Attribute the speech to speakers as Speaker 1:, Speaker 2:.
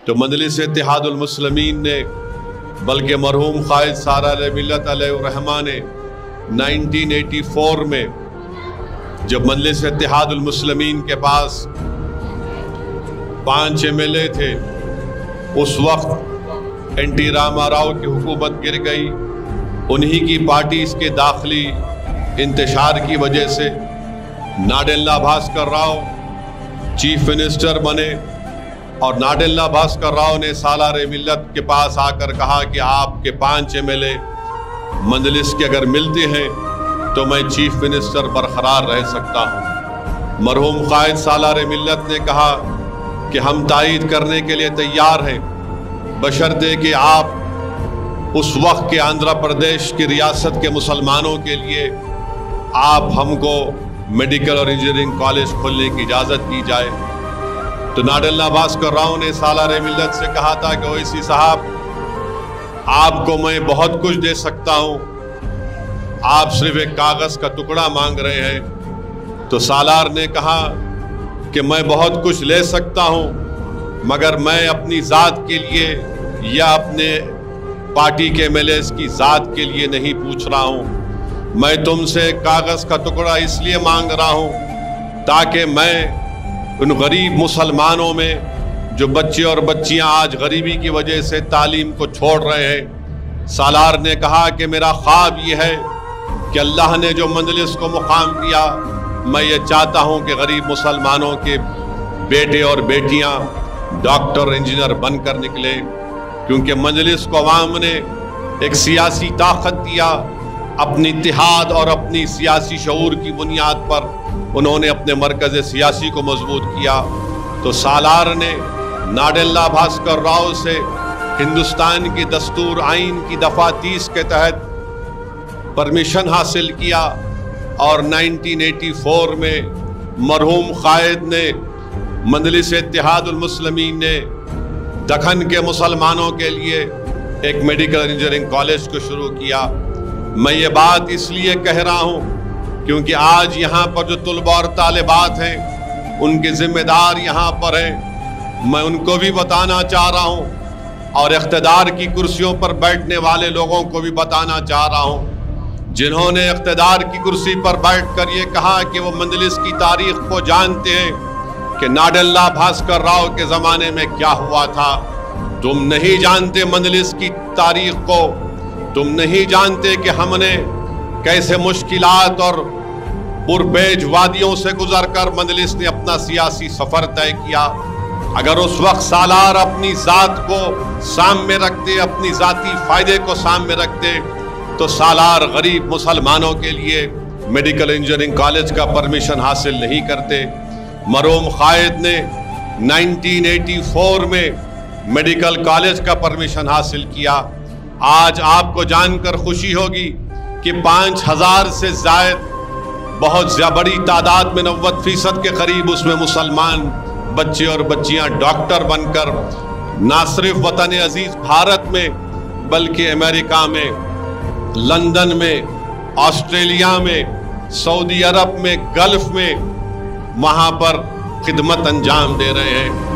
Speaker 1: तो मजलिस इत्तेहादुल मुस्लिमीन ने बल्कि मरहूम क़ाइद सालार मिल्लत अलैहिर्रहमा ने 1984 में जब मजलिस इत्तेहादुल मुस्लिमीन के पास 5 MLA थे, उस वक्त एन.टी. रामा राव की हुकूमत गिर गई। उन्हीं की पार्टी इसके दाखिली इंतशार की वजह से नाडेला भास्कर राव चीफ मिनिस्टर बने और नाडेला भास्कर राव ने सालार मिल्लत के पास आकर कहा कि आपके 5 MLA मजलिस के अगर मिलते हैं तो मैं चीफ मिनिस्टर बरकरार रह सकता हूँ। मरहूम क़ाइद सालार मिल्लत ने कहा कि हम तायीद करने के लिए तैयार हैं, बशर्ते कि आप उस वक्त के आंध्र प्रदेश की रियासत के मुसलमानों के लिए आप हमको मेडिकल और इंजीनियरिंग कॉलेज खोलने की इजाज़त दी जाए। तो नाडेला भास्कर राव ने सालार मिल्लत से कहा था कि ओवैसी साहब, आपको मैं बहुत कुछ दे सकता हूँ, आप सिर्फ एक कागज़ का टुकड़ा मांग रहे हैं। तो सालार ने कहा कि मैं बहुत कुछ ले सकता हूँ, मगर मैं अपनी ज़ात के लिए या अपने पार्टी के MLAs की ज़ात के लिए नहीं पूछ रहा हूँ। मैं तुमसे कागज़ का टुकड़ा इसलिए मांग रहा हूँ ताकि मैं उन गरीब मुसलमानों में जो बच्चे और बच्चियाँ आज गरीबी की वजह से तालीम को छोड़ रहे हैं। सालार ने कहा कि मेरा ख्वाब ये है कि अल्लाह ने जो मजलिस को मुकाम दिया, मैं ये चाहता हूँ कि गरीब मुसलमानों के बेटे और बेटियाँ डॉक्टर इंजीनियर बनकर निकले, क्योंकि मजलिस को अवाम ने एक सियासी ताकत दिया। अपनी इत्तेहाद और अपनी सियासी शऊर की बुनियाद पर उन्होंने अपने मरकज़ सियासी को मजबूत किया। तो सालार ने नाडेला भास्कर राव से हिंदुस्तान की दस्तूर आइन की दफ़ा 30 के तहत परमिशन हासिल किया और 1984 में मरहूम क़ाइद ने मजलिस इत्तेहादुल मुस्लिमीन ने दखन के मुसलमानों के लिए एक मेडिकल इंजीनियरिंग कॉलेज को शुरू किया। मैं ये बात इसलिए कह रहा हूँ क्योंकि आज यहाँ पर जो तुलबा और तालिबात हैं, उनके ज़िम्मेदार यहाँ पर हैं। मैं उनको भी बताना चाह रहा हूँ और इक़्तिदार की कुर्सियों पर बैठने वाले लोगों को भी बताना चाह रहा हूँ, जिन्होंने इक़्तिदार की कुर्सी पर बैठकर ये कहा कि वो मजलिस की तारीख़ को जानते हैं कि नाडेला भास्कर राव के ज़माने में क्या हुआ था। तुम नहीं जानते मजलिस की तारीख़ को, तुम नहीं जानते कि हमने कैसे मुश्किलात और पुरपेज वादियों से गुजरकर मजलिस ने अपना सियासी सफ़र तय किया। अगर उस वक्त सालार अपनी ज़ात को सामने रखते, अपनी ज़ाती फ़ायदे को सामने रखते, तो सालार गरीब मुसलमानों के लिए मेडिकल इंजीनियरिंग कॉलेज का परमिशन हासिल नहीं करते। मरहूम क़ाइद ने 1984 में मेडिकल कॉलेज का परमिशन हासिल किया। आज आपको जानकर खुशी होगी कि 5000 से ज़ायद बहुत बड़ी तादाद में 90% के करीब उसमें मुसलमान बच्चे और बच्चियां डॉक्टर बनकर ना सिर्फ वतन अजीज़ भारत में बल्कि अमेरिका में, लंदन में, ऑस्ट्रेलिया में, सऊदी अरब में, गल्फ़ में वहाँ पर खिदमत अंजाम दे रहे हैं।